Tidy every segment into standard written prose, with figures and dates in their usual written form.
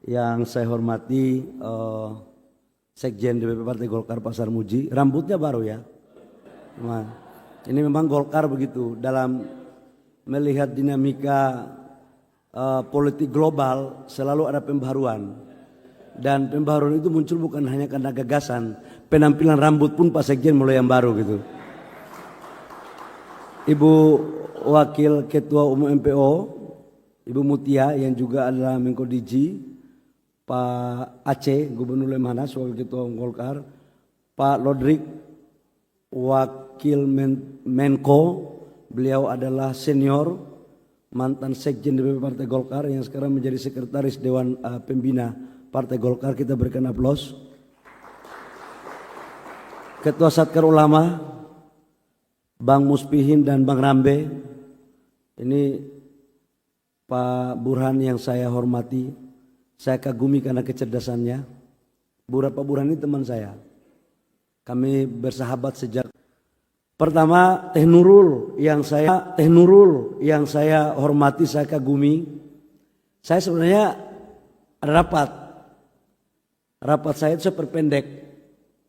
Yang saya hormati Sekjen DPP Partai Golkar Pak Sarmuji, rambutnya baru ya. Nah, ini memang Golkar begitu dalam melihat dinamika politik global selalu ada pembaharuan. Dan pembaharuan itu muncul bukan hanya karena gagasan, penampilan rambut pun Pak Sekjen mulai yang baru gitu. Ibu Wakil Ketua Umum MPO, Ibu Mutia yang juga adalah Menko Diji, Pak Aceh, Gubernur Lemhanas, Wakil Ketua Umum Golkar, Pak Lodrik, Wakil Menko, beliau adalah senior, mantan Sekjen DPP Partai Golkar yang sekarang menjadi Sekretaris Dewan Pembina Partai Golkar, kita berikan aplaus. Ketua Satkar Ulama, Bang Muspihin dan Bang Rambe, ini Pak Burhan yang saya hormati, saya kagumi karena kecerdasannya. Pak Burhan ini teman saya, kami bersahabat sejak pertama. Teh Nurul yang saya hormati, saya kagumi. Saya sebenarnya ada rapat saya itu saya perpendek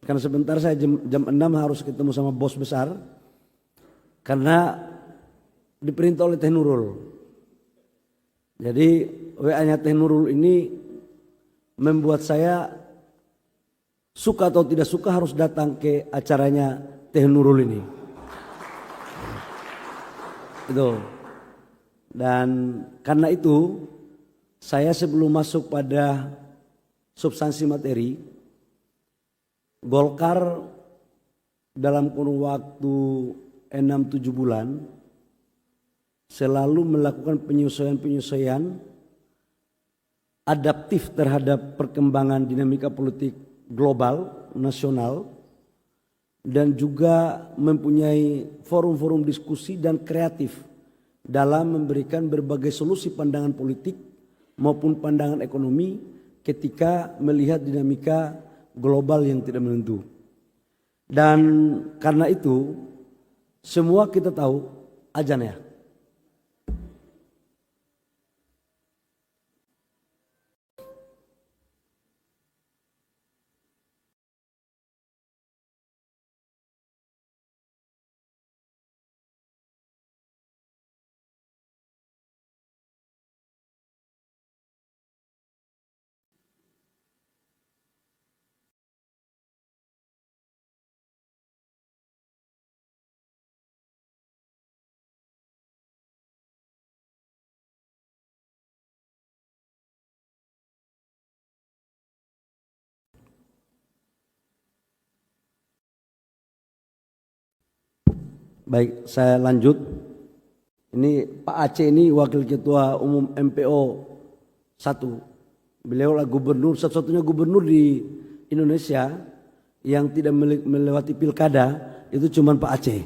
karena sebentar saya jam 6 harus ketemu sama bos besar karena diperintah oleh Teh Nurul. Jadi WA-nya Teh Nurul ini membuat saya suka atau tidak suka harus datang ke acaranya Teh Nurul ini. Itu. Dan karena itu saya sebelum masuk pada substansi materi, Golkar dalam kurun waktu 6-7 bulan selalu melakukan penyesuaian adaptif terhadap perkembangan dinamika politik global, nasional, dan juga mempunyai forum-forum diskusi dan kreatif dalam memberikan berbagai solusi pandangan politik maupun pandangan ekonomi ketika melihat dinamika global yang tidak menentu. Dan karena itu semua kita tahu azan ya. Baik, saya lanjut. Ini Pak Aceh ini Wakil Ketua Umum MPO 1. Beliau lah gubernur, satu-satunya gubernur di Indonesia yang tidak melewati pilkada, itu cuman Pak Aceh.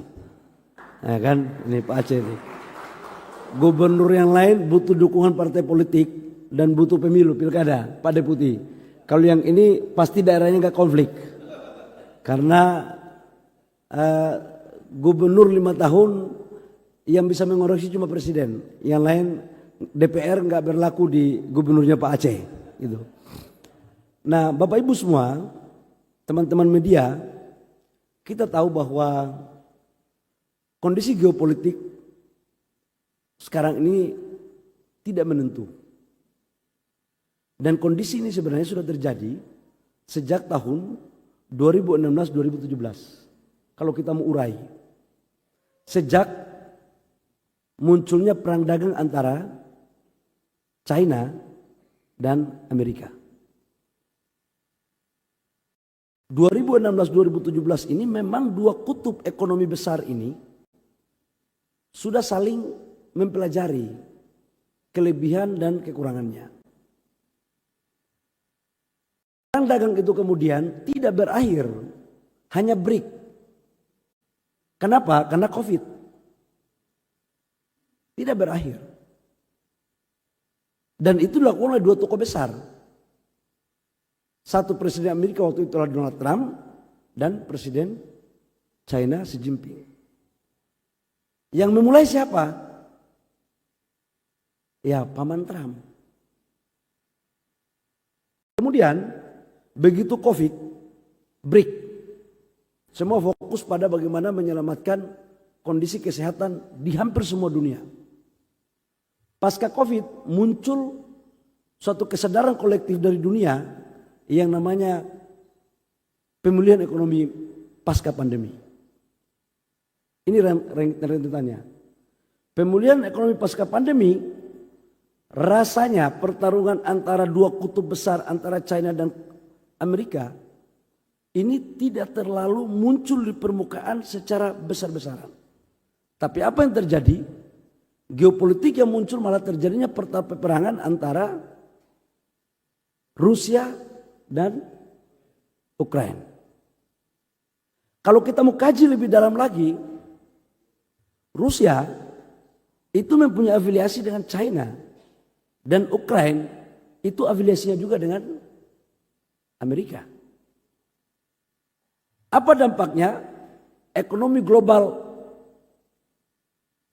Nah kan, ini Pak Aceh ini. Gubernur yang lain butuh dukungan partai politik dan butuh pemilu pilkada, Pak Deputi. Kalau yang ini pasti daerahnya nggak konflik. Karena gubernur 5 tahun yang bisa mengoreksi cuma presiden, yang lain DPR nggak berlaku di gubernurnya Pak Aceh gitu. Nah Bapak Ibu semua, teman-teman media, kita tahu bahwa kondisi geopolitik sekarang ini tidak menentu. Dan kondisi ini sebenarnya sudah terjadi sejak tahun 2016-2017. Kalau kita mau urai, sejak munculnya perang dagang antara China dan Amerika. 2016-2017 ini memang dua kutub ekonomi besar ini sudah saling mempelajari kelebihan dan kekurangannya. Perang dagang itu kemudian tidak berakhir hanya break. Kenapa? Karena COVID. Tidak berakhir. Dan itu dilakukan oleh dua tokoh besar. Satu Presiden Amerika waktu itu adalah Donald Trump dan Presiden China Xi Jinping. Yang memulai siapa? Ya, paman Trump. Kemudian begitu COVID break, semua fokus pada bagaimana menyelamatkan kondisi kesehatan di hampir semua dunia. Pasca COVID muncul suatu kesadaran kolektif dari dunia yang namanya pemulihan ekonomi pasca pandemi. Ini rentetannya. Pemulihan ekonomi pasca pandemi rasanya pertarungan antara dua kutub besar antara China dan Amerika ini tidak terlalu muncul di permukaan secara besar-besaran. Tapi apa yang terjadi? Geopolitik yang muncul malah terjadinya peperangan antara Rusia dan Ukraina. Kalau kita mau kaji lebih dalam lagi, Rusia itu mempunyai afiliasi dengan China dan Ukraina itu afiliasinya juga dengan Amerika. Apa dampaknya? Ekonomi global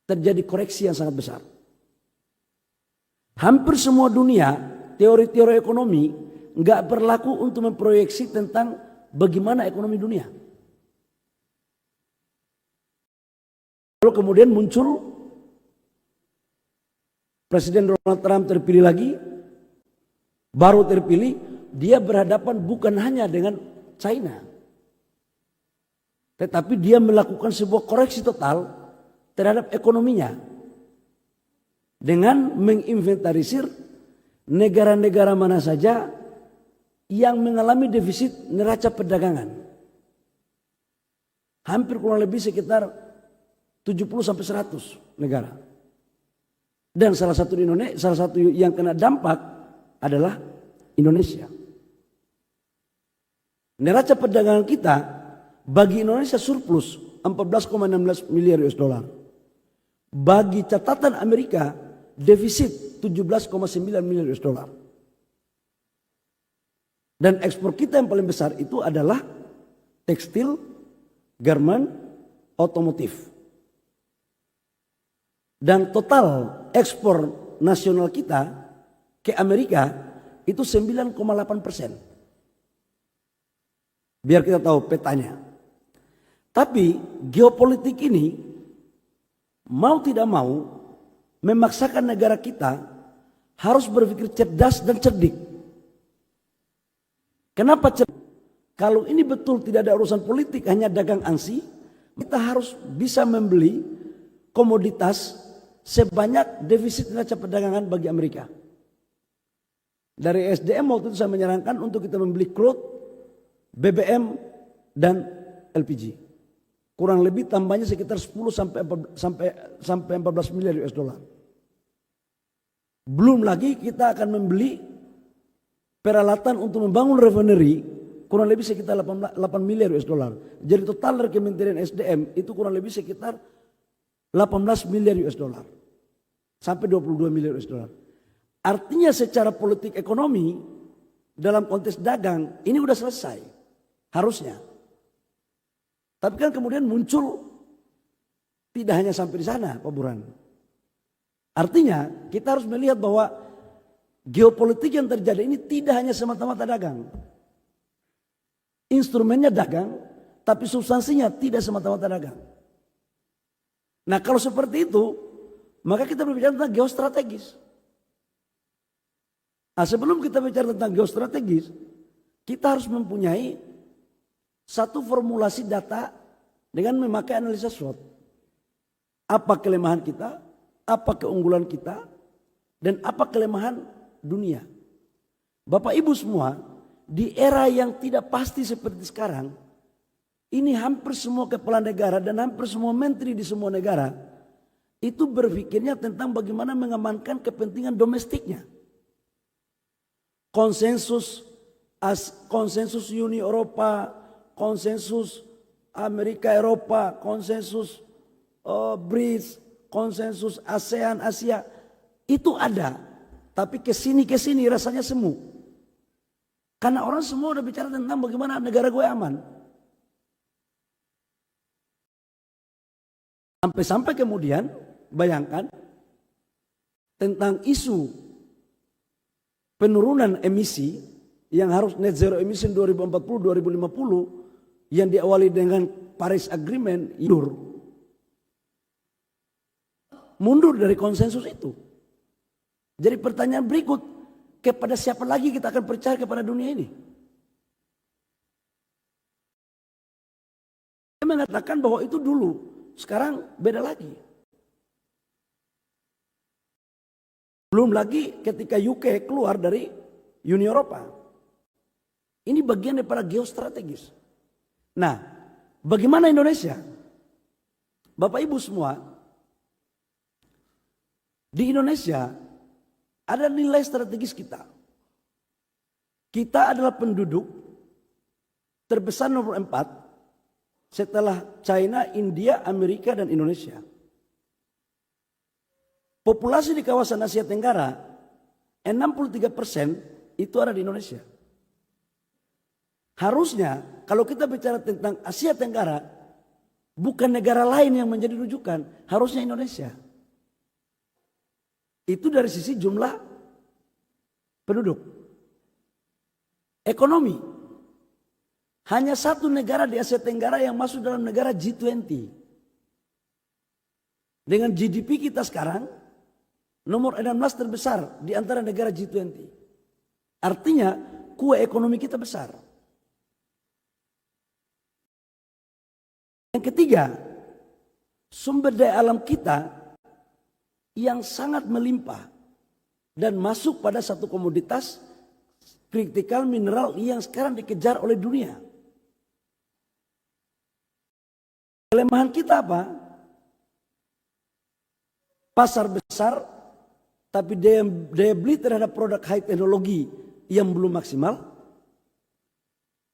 terjadi koreksi yang sangat besar. Hampir semua dunia, teori-teori ekonomi nggak berlaku untuk memproyeksi tentang bagaimana ekonomi dunia. Lalu kemudian muncul Presiden Donald Trump terpilih lagi, baru terpilih, dia berhadapan bukan hanya dengan China, tetapi dia melakukan sebuah koreksi total terhadap ekonominya dengan menginventarisir negara-negara mana saja yang mengalami defisit neraca perdagangan. Hampir kurang lebih sekitar 70-100 negara. Dan salah satu yang kena dampak adalah Indonesia. Neraca perdagangan kita bagi Indonesia surplus 14,16 miliar US dollar. Bagi catatan Amerika defisit 17,9 miliar US dollar. Dan ekspor kita yang paling besar itu adalah tekstil, garment, otomotif. Dan total ekspor nasional kita ke Amerika itu 9,8%. Biar kita tahu petanya. Tapi geopolitik ini mau tidak mau memaksakan negara kita harus berpikir cerdas dan cerdik. Kenapa cerdik? Kalau ini betul tidak ada urusan politik, hanya dagang angsi, kita harus bisa membeli komoditas sebanyak defisit neraca perdagangan bagi Amerika. Dari SDM waktu itu saya menyarankan untuk kita membeli crude, BBM, dan LPG. Kurang lebih tambahnya sekitar 10 sampai 14 miliar US dollar. Belum lagi kita akan membeli peralatan untuk membangun refinery kurang lebih sekitar 8 miliar US dollar. Jadi total dari Kementerian SDM itu kurang lebih sekitar 18 miliar US dollar. Sampai 22 miliar US dollar. Artinya secara politik ekonomi dalam konteks dagang ini udah selesai. Harusnya. Tapi kan kemudian muncul tidak hanya sampai di sana Pak Burhan. Artinya kita harus melihat bahwa geopolitik yang terjadi ini tidak hanya semata-mata dagang. Instrumennya dagang, tapi substansinya tidak semata-mata dagang. Nah kalau seperti itu, maka kita berbicara tentang geostrategis. Nah sebelum kita bicara tentang geostrategis, kita harus mempunyai satu formulasi data dengan memakai analisa SWOT. Apa kelemahan kita, apa keunggulan kita, dan apa kelemahan dunia. Bapak Ibu semua, di era yang tidak pasti seperti sekarang, ini hampir semua kepala negara dan hampir semua menteri di semua negara, itu berpikirnya tentang bagaimana mengamankan kepentingan domestiknya. Konsensus Uni Eropa, konsensus Amerika Eropa, konsensus BRICS, konsensus ASEAN Asia itu ada, tapi kesini rasanya semu. Karena orang semua udah bicara tentang bagaimana negara gue aman. Sampai kemudian bayangkan tentang isu penurunan emisi yang harus net zero emission 2040-2050 yang diawali dengan Paris Agreement mundur dari konsensus itu. Jadi pertanyaan berikut, kepada siapa lagi kita akan percaya kepada dunia ini? Saya mengatakan bahwa itu dulu, sekarang beda lagi. Belum lagi ketika UK keluar dari Uni Eropa. Ini bagian daripada geostrategis. Nah, bagaimana Indonesia? Bapak Ibu semua, di Indonesia ada nilai strategis kita. Kita adalah penduduk terbesar nomor 4 setelah China, India, Amerika, dan Indonesia. Populasi di kawasan Asia Tenggara 63% itu ada di Indonesia. Harusnya kalau kita bicara tentang Asia Tenggara, bukan negara lain yang menjadi rujukan, harusnya Indonesia. Itu dari sisi jumlah penduduk. Ekonomi. Hanya satu negara di Asia Tenggara yang masuk dalam negara G20. Dengan GDP kita sekarang, nomor 16 terbesar di antara negara G20. Artinya, kue ekonomi kita besar. Yang ketiga, sumber daya alam kita yang sangat melimpah dan masuk pada satu komoditas kritikal mineral yang sekarang dikejar oleh dunia. Kelemahan kita apa? Pasar besar, tapi daya beli terhadap produk high teknologi yang belum maksimal.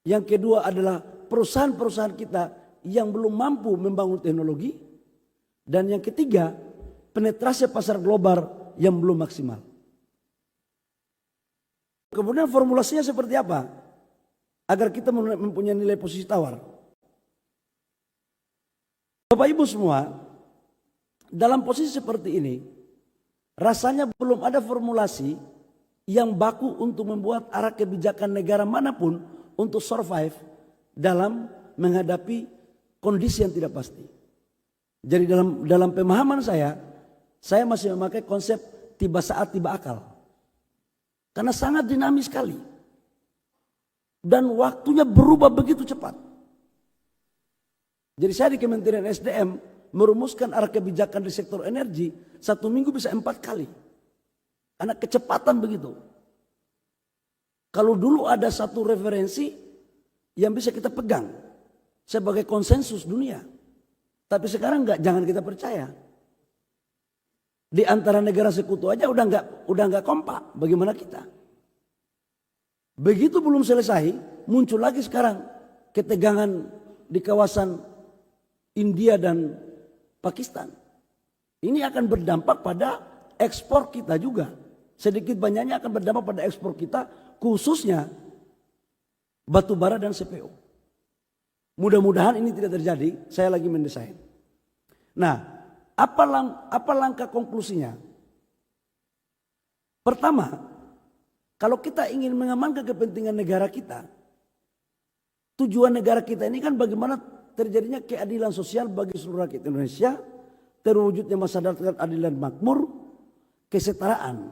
Yang kedua adalah perusahaan-perusahaan kita yang belum mampu membangun teknologi. Dan yang ketiga, penetrasi pasar global yang belum maksimal. Kemudian formulasinya seperti apa? Agar kita mempunyai nilai posisi tawar. Bapak Ibu semua, dalam posisi seperti ini, rasanya belum ada formulasi yang baku untuk membuat arah kebijakan negara manapun untuk survive dalam menghadapi kondisi yang tidak pasti. Jadi dalam pemahaman saya masih memakai konsep tiba saat tiba akal. Karena sangat dinamis sekali. Dan waktunya berubah begitu cepat. Jadi saya di Kementerian SDM merumuskan arah kebijakan di sektor energi 1 minggu bisa 4 kali. Karena kecepatan begitu. Kalau dulu ada satu referensi yang bisa kita pegang sebagai konsensus dunia. Tapi sekarang enggak, jangan kita percaya. Di antara negara sekutu aja udah enggak kompak. Bagaimana kita? Begitu belum selesai, muncul lagi sekarang ketegangan di kawasan India dan Pakistan. Ini akan berdampak pada ekspor kita juga. Sedikit banyaknya akan berdampak pada ekspor kita, khususnya batu bara dan CPO. Mudah-mudahan ini tidak terjadi, saya lagi mendesain. Nah, apa langkah konklusinya? Pertama, kalau kita ingin mengamankan kepentingan negara kita, tujuan negara kita ini kan bagaimana terjadinya keadilan sosial bagi seluruh rakyat Indonesia, terwujudnya masyarakat adil dan makmur, kesetaraan.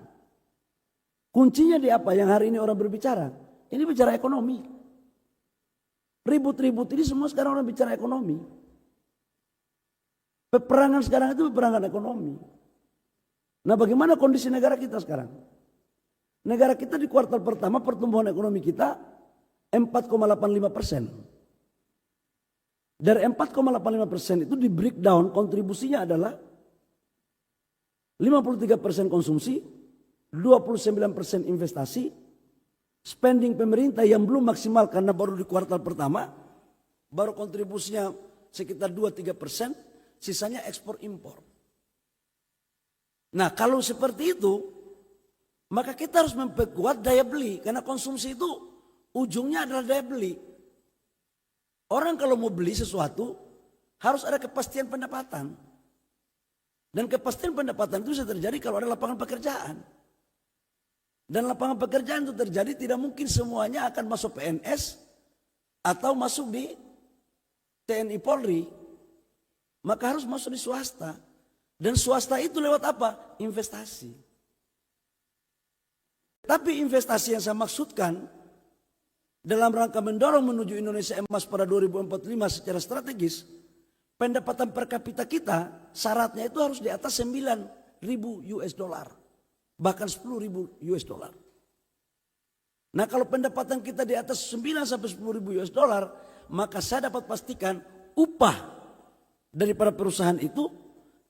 Kuncinya di apa yang hari ini orang berbicara? Ini bicara ekonomi. Ribut-ribut ini semua sekarang orang bicara ekonomi. Peperangan sekarang itu peperangan ekonomi. Nah, bagaimana kondisi negara kita sekarang? Negara kita di kuartal pertama pertumbuhan ekonomi kita 4,85%. Dari 4,85% itu di breakdown kontribusinya adalah 53% konsumsi, 29% investasi, spending pemerintah yang belum maksimal karena baru di kuartal pertama, baru kontribusinya sekitar 2-3%, sisanya ekspor impor. Nah, kalau seperti itu, maka kita harus memperkuat daya beli, karena konsumsi itu ujungnya adalah daya beli. Orang kalau mau beli sesuatu harus ada kepastian pendapatan. Dan kepastian pendapatan itu bisa terjadi kalau ada lapangan pekerjaan. Dan lapangan pekerjaan itu terjadi tidak mungkin semuanya akan masuk PNS atau masuk di TNI Polri. Maka harus masuk di swasta. Dan swasta itu lewat apa? Investasi. Tapi investasi yang saya maksudkan dalam rangka mendorong menuju Indonesia Emas pada 2045 secara strategis, pendapatan per kapita kita syaratnya itu harus di atas 9.000 US dollar. Bahkan 10.000 US dollar. Nah kalau pendapatan kita di atas 9 sampai 10.000 US dollar, maka saya dapat pastikan upah daripada perusahaan itu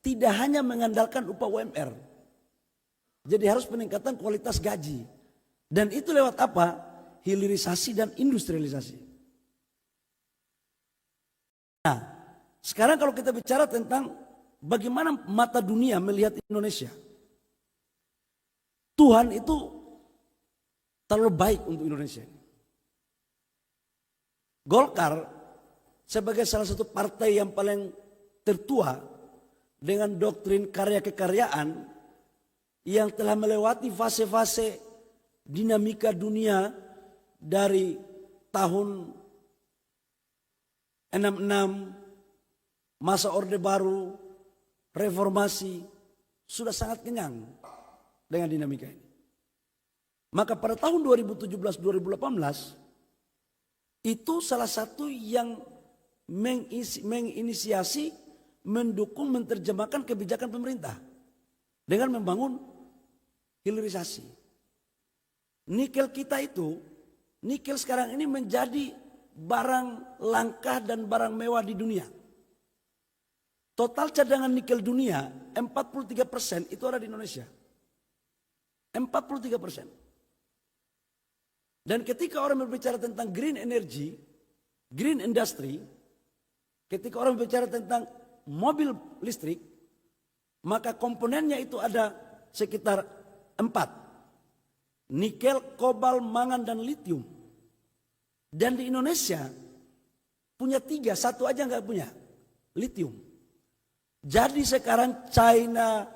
tidak hanya mengandalkan upah UMR. Jadi harus peningkatan kualitas gaji. Dan itu lewat apa? Hilirisasi dan industrialisasi. Nah, sekarang kalau kita bicara tentang bagaimana mata dunia melihat Indonesia. Tuhan itu terlalu baik untuk Indonesia. Golkar sebagai salah satu partai yang paling tertua dengan doktrin karya kekaryaan yang telah melewati fase-fase dinamika dunia dari tahun 66, masa Orde Baru, reformasi, sudah sangat kenyang dengan dinamika ini. Maka pada tahun 2017-2018 itu salah satu yang menginisiasi, mendukung, menerjemahkan kebijakan pemerintah dengan membangun hilirisasi. Nikel kita itu, nikel sekarang ini menjadi barang langka dan barang mewah di dunia. Total cadangan nikel dunia 43% itu ada di Indonesia. 43%. Dan ketika orang berbicara tentang green energy, green industry, ketika orang berbicara tentang mobil listrik, maka komponennya itu ada sekitar 4. Nikel, kobalt, mangan, dan litium. Dan di Indonesia punya 3, satu aja nggak punya, litium. Jadi sekarang China,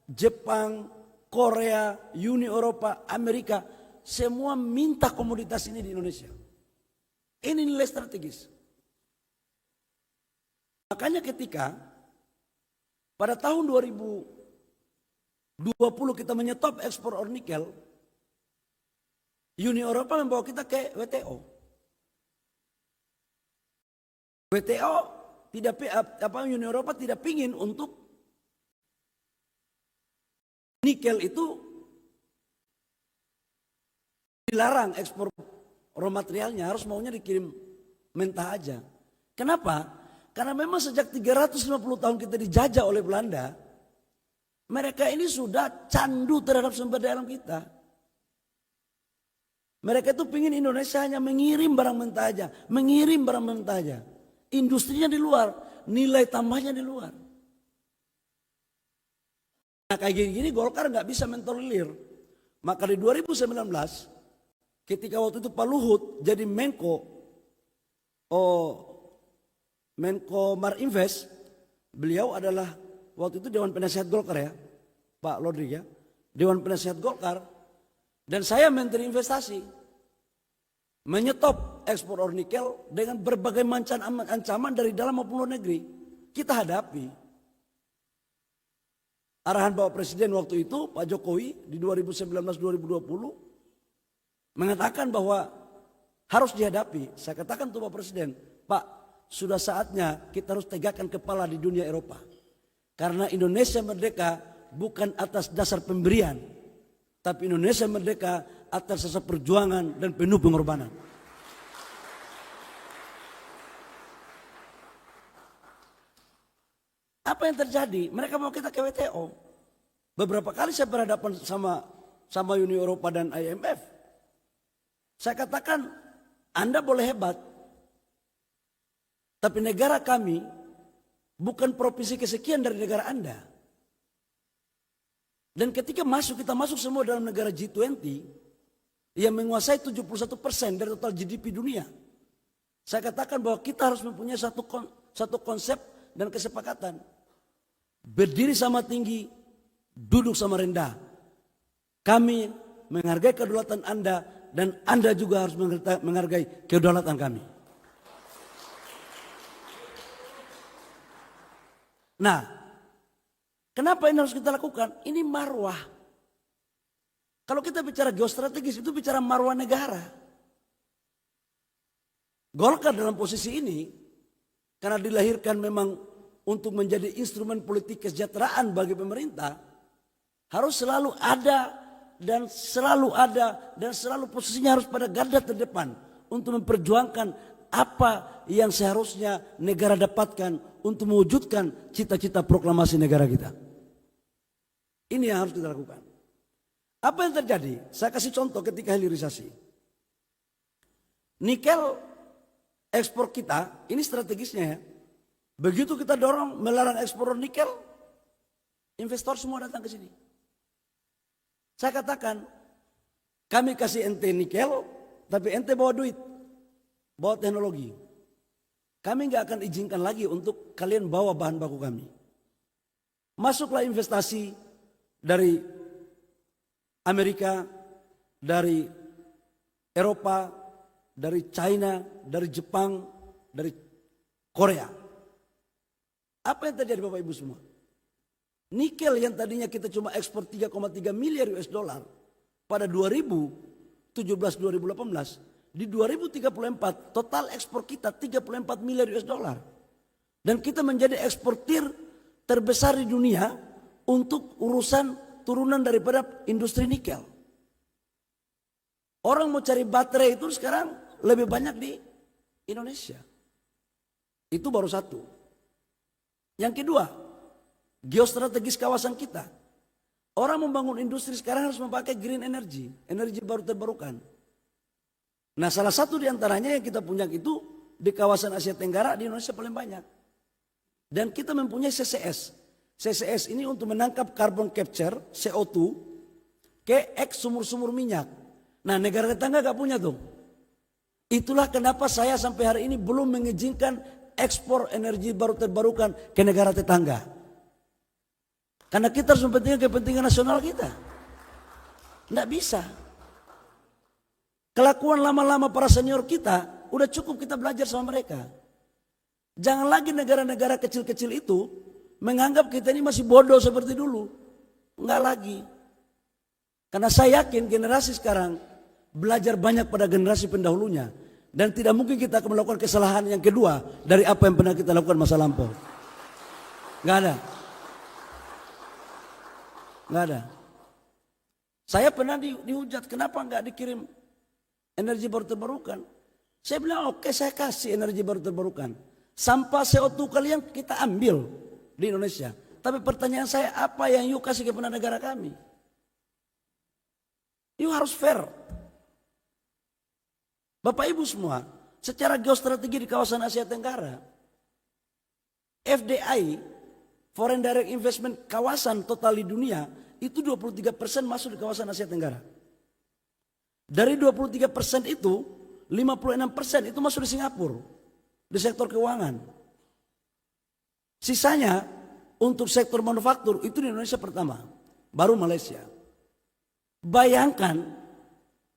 Jepang, Korea, Uni Eropa, Amerika, semua minta komoditas ini di Indonesia. Ini nilai strategis. Makanya ketika pada tahun 2020 kita menyetop ekspor ore nikel, Uni Eropa membawa kita ke WTO. WTO tidak Uni Eropa tidak pingin untuk nikel itu dilarang ekspor raw materialnya, harus maunya dikirim mentah aja. Kenapa? Karena memang sejak 350 tahun kita dijajah oleh Belanda, mereka ini sudah candu terhadap sumber daya alam kita. Mereka itu pingin Indonesia hanya mengirim barang mentah aja, mengirim barang mentah aja. Industrinya di luar, nilai tambahnya di luar. Nah kayak gini Golkar nggak bisa mentolerir. Maka di 2019, ketika waktu itu Pak Luhut jadi Menko Marinvest, beliau adalah waktu itu Dewan Penasehat Golkar ya, Pak Lodri ya, Dewan Penasehat Golkar, dan saya Menteri Investasi, menyetop ekspor ore nikel dengan berbagai macam ancaman dari dalam maupun luar negeri. Kita hadapi. Arahan Bapak Presiden waktu itu, Pak Jokowi di 2019-2020 mengatakan bahwa harus dihadapi. Saya katakan tuh Pak Presiden, Pak, sudah saatnya kita harus tegakkan kepala di dunia Eropa. Karena Indonesia merdeka bukan atas dasar pemberian, tapi Indonesia merdeka atas dasar perjuangan dan penuh pengorbanan. Apa yang terjadi? Mereka mau kita ke WTO. Beberapa kali saya berhadapan sama Uni Eropa dan IMF. Saya katakan, Anda boleh hebat, tapi negara kami bukan provinsi kesekian dari negara Anda. Dan ketika kita masuk semua dalam negara G20 yang menguasai 71% dari total GDP dunia. Saya katakan bahwa kita harus mempunyai satu konsep dan kesepakatan. Berdiri sama tinggi, duduk sama rendah. Kami menghargai kedaulatan Anda, dan Anda juga harus menghargai kedaulatan kami. Nah, kenapa ini harus kita lakukan? Ini marwah. Kalau kita bicara geostrategis, itu bicara marwah negara. Golkar dalam posisi ini, karena dilahirkan memang untuk menjadi instrumen politik kesejahteraan bagi pemerintah, harus selalu ada dan selalu posisinya harus pada garda terdepan untuk memperjuangkan apa yang seharusnya negara dapatkan untuk mewujudkan cita-cita proklamasi negara kita. Ini yang harus kita lakukan. Apa yang terjadi? Saya kasih contoh ketika hilirisasi. Nikel ekspor kita, ini strategisnya ya. Begitu kita dorong melarang ekspor nikel, investor semua datang ke sini. Saya katakan, kami kasih ente nikel, tapi ente bawa duit, bawa teknologi. Kami nggak akan izinkan lagi untuk kalian bawa bahan baku kami. Masuklah investasi dari Amerika, dari Eropa, dari China, dari Jepang, dari Korea. Apa yang terjadi Bapak Ibu semua? Nikel yang tadinya kita cuma ekspor 3,3 miliar US dollar pada 2017-2018, di 2034 total ekspor kita 34 miliar US dollar. Dan kita menjadi eksportir terbesar di dunia untuk urusan turunan daripada industri nikel. Orang mau cari baterai itu sekarang lebih banyak di Indonesia. Itu baru satu. Yang kedua, geostrategis kawasan kita. Orang membangun industri sekarang harus memakai green energy, energi baru terbarukan. Nah, salah satu di antaranya yang kita punya itu di kawasan Asia Tenggara di Indonesia paling banyak. Dan kita mempunyai CCS. CCS ini untuk menangkap carbon capture, CO2, ke eks sumur-sumur minyak. Nah, negara tetangga gak punya tuh. Itulah kenapa saya sampai hari ini belum mengizinkan ekspor energi baru terbarukan ke negara tetangga. Karena kita harus mempentingkan kepentingan nasional kita. Tidak bisa. Kelakuan lama-lama para senior kita, udah cukup kita belajar sama mereka. Jangan lagi negara-negara kecil-kecil itu menganggap kita ini masih bodoh seperti dulu. Enggak lagi. Karena saya yakin generasi sekarang belajar banyak pada generasi pendahulunya. Dan tidak mungkin kita akan melakukan kesalahan yang kedua dari apa yang pernah kita lakukan masa lampau. Enggak ada. Enggak ada. Saya pernah dihujat, kenapa enggak dikirim energi baru terbarukan? Saya bilang oke, saya kasih energi baru terbarukan. Sampah CO2 kalian kita ambil di Indonesia. Tapi pertanyaan saya, apa yang you kasih kepada negara kami? You harus fair. Bapak Ibu semua, secara geostrategi di kawasan Asia Tenggara, FDI, Foreign Direct Investment kawasan total di dunia, itu 23% masuk di kawasan Asia Tenggara. Dari 23% itu, 56% itu masuk di Singapura, di sektor keuangan. Sisanya untuk sektor manufaktur itu di Indonesia pertama, baru Malaysia. Bayangkan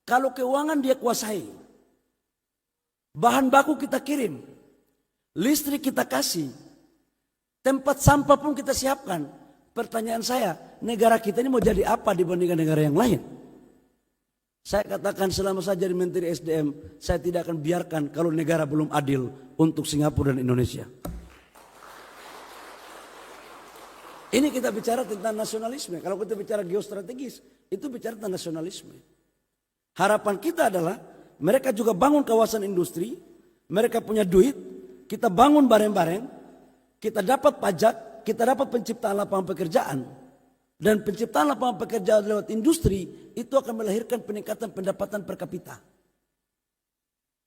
kalau keuangan dia kuasai, bahan baku kita kirim, listrik kita kasih, tempat sampah pun kita siapkan. Pertanyaan saya, negara kita ini mau jadi apa dibandingkan negara yang lain? Saya katakan selama saya jadi Menteri SDM, saya tidak akan biarkan kalau negara belum adil untuk Singapura dan Indonesia. Ini kita bicara tentang nasionalisme. Kalau kita bicara geostrategis, itu bicara tentang nasionalisme. Harapan kita adalah mereka juga bangun kawasan industri, mereka punya duit, kita bangun bareng-bareng, kita dapat pajak, kita dapat penciptaan lapangan pekerjaan. Dan penciptaan lapangan pekerjaan lewat industri itu akan melahirkan peningkatan pendapatan per kapita.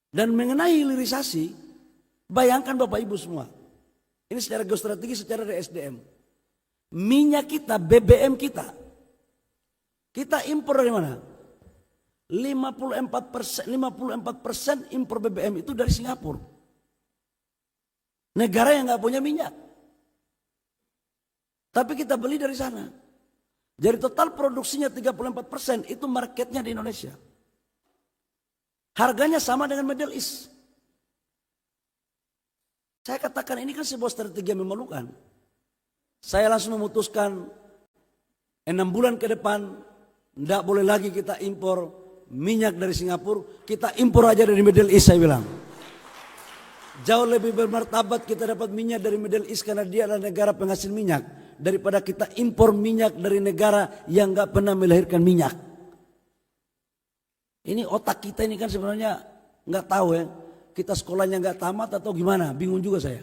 Dan mengenai hilirisasi, bayangkan Bapak Ibu semua. Ini secara geostrategis, secara dari SDM. Minyak kita, BBM kita impor dari mana? 54% impor BBM itu dari Singapura. Negara yang nggak punya minyak. Tapi kita beli dari sana. Jadi total produksinya 34% itu marketnya di Indonesia. Harganya sama dengan Middle East. Saya katakan ini kan sebuah strategi yang memalukan. Saya langsung memutuskan 6 bulan ke depan tidak boleh lagi kita impor minyak dari Singapura. Kita impor aja dari Middle East, saya bilang. Jauh lebih bermartabat kita dapat minyak dari Middle East karena dia adalah negara penghasil minyak. Daripada kita impor minyak dari negara yang gak pernah melahirkan minyak. Ini otak kita ini kan sebenarnya gak tahu ya. Kita sekolahnya gak tamat atau gimana, bingung juga saya.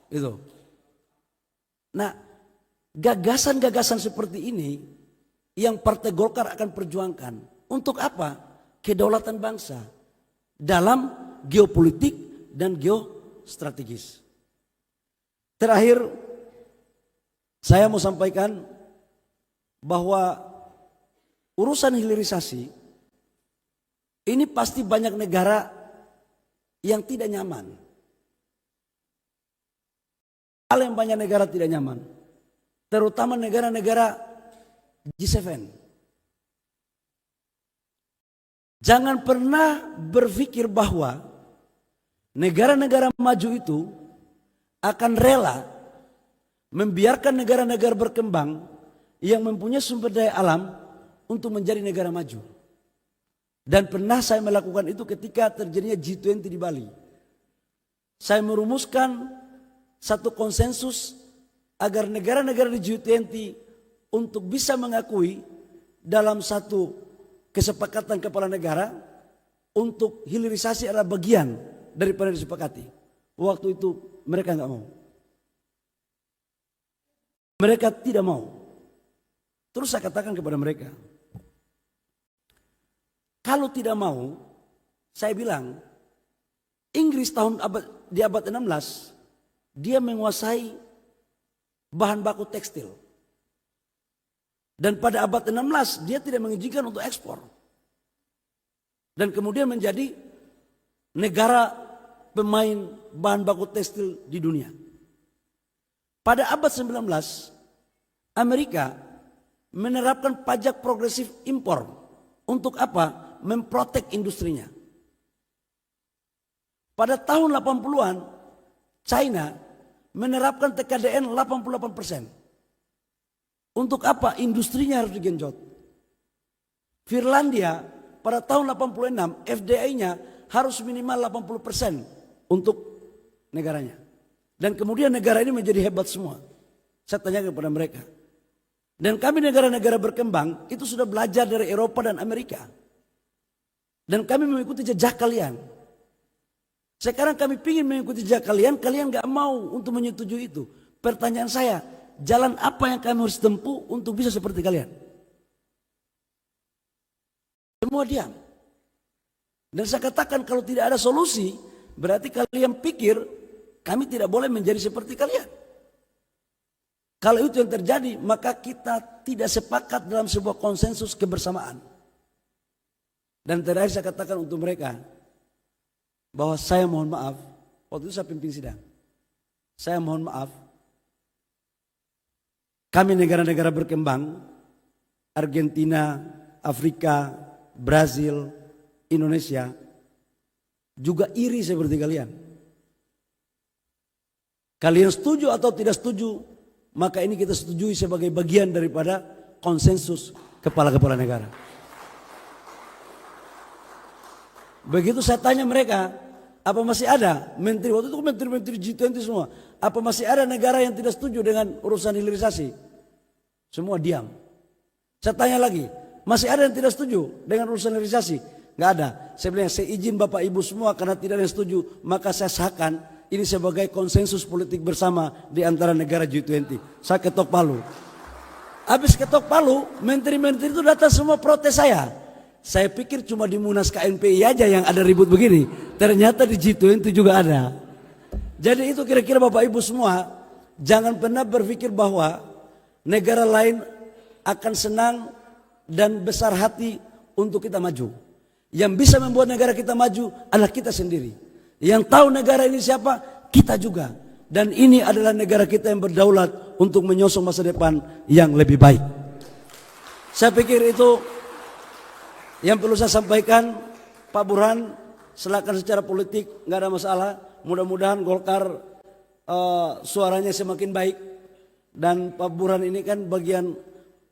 Itu. Nah, gagasan-gagasan seperti ini yang Partai Golkar akan perjuangkan. Untuk apa? Kedaulatan bangsa dalam geopolitik dan geostrategis. Terakhir, saya mau sampaikan bahwa urusan hilirisasi ini pasti banyak negara yang tidak nyaman. Hal yang banyak negara tidak nyaman. Terutama negara-negara G7. Jangan pernah berpikir bahwa negara-negara maju itu akan rela membiarkan negara-negara berkembang yang mempunyai sumber daya alam untuk menjadi negara maju. Dan pernah saya melakukan itu ketika terjadinya G20 di Bali. Saya merumuskan satu konsensus agar negara-negara di G20 untuk bisa mengakui dalam satu kesepakatan kepala negara untuk hilirisasi adalah bagian daripada disepakati. Waktu itu mereka nggak mau. Mereka tidak mau. Terus saya katakan kepada mereka, kalau tidak mau, saya bilang, Inggris di abad 16, dia menguasai bahan baku tekstil. Dan pada abad 16, dia tidak mengizinkan untuk ekspor. Dan kemudian menjadi negara pemain bahan baku tekstil di dunia. Pada abad 19, Amerika menerapkan pajak progresif impor. Untuk apa? Memprotek industrinya. Pada tahun 80-an, China menerapkan TKDN 88%. Untuk apa? Industrinya harus digenjot. Finlandia pada tahun 86, FDI-nya harus minimal 80% untuk negaranya. Dan kemudian negara ini menjadi hebat semua. Saya tanya kepada mereka. Dan kami negara-negara berkembang itu sudah belajar dari Eropa dan Amerika. Dan kami mengikuti jejak kalian. Sekarang kami ingin mengikuti jejak kalian, kalian gak mau untuk menyetujui itu. Pertanyaan saya, jalan apa yang kami harus tempuh untuk bisa seperti kalian? Semua diam. Dan saya katakan kalau tidak ada solusi, berarti kalian pikir kami tidak boleh menjadi seperti kalian. Kalau itu yang terjadi, maka kita tidak sepakat dalam sebuah konsensus kebersamaan. Dan terakhir saya katakan untuk mereka, bahwa saya mohon maaf, waktu itu saya pimpin sidang. Saya mohon maaf, kami negara-negara berkembang, Argentina, Afrika, Brazil, Indonesia, juga iri seperti kalian. Kalian setuju atau tidak setuju, maka ini kita setujui sebagai bagian daripada konsensus kepala-kepala negara. Begitu saya tanya mereka, apa masih ada menteri, waktu itu menteri-menteri G20 semua, apa masih ada negara yang tidak setuju dengan urusan hilirisasi? Semua diam. Saya tanya lagi, masih ada yang tidak setuju dengan urusan hilirisasi? Nggak ada. Saya bilang, saya izin Bapak Ibu semua karena tidak ada yang setuju, maka saya sahkan ini sebagai konsensus politik bersama di antara negara G20. Saya ketok palu. Habis ketok palu, menteri-menteri itu datang semua protes saya. Saya pikir cuma di Munas KNPI aja yang ada ribut begini. Ternyata di G20 juga ada. Jadi itu kira-kira Bapak Ibu semua, jangan pernah berpikir bahwa negara lain akan senang dan besar hati untuk kita maju. Yang bisa membuat negara kita maju adalah kita sendiri. Yang tahu negara ini siapa? Kita juga. Dan ini adalah negara kita yang berdaulat untuk menyosong masa depan yang lebih baik. Saya pikir itu yang perlu saya sampaikan. Pak Burhan, silakan secara politik, nggak ada masalah. Mudah-mudahan Golkar suaranya semakin baik. Dan Pak Burhan ini kan bagian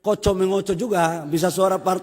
koco mengoco juga, bisa suara partai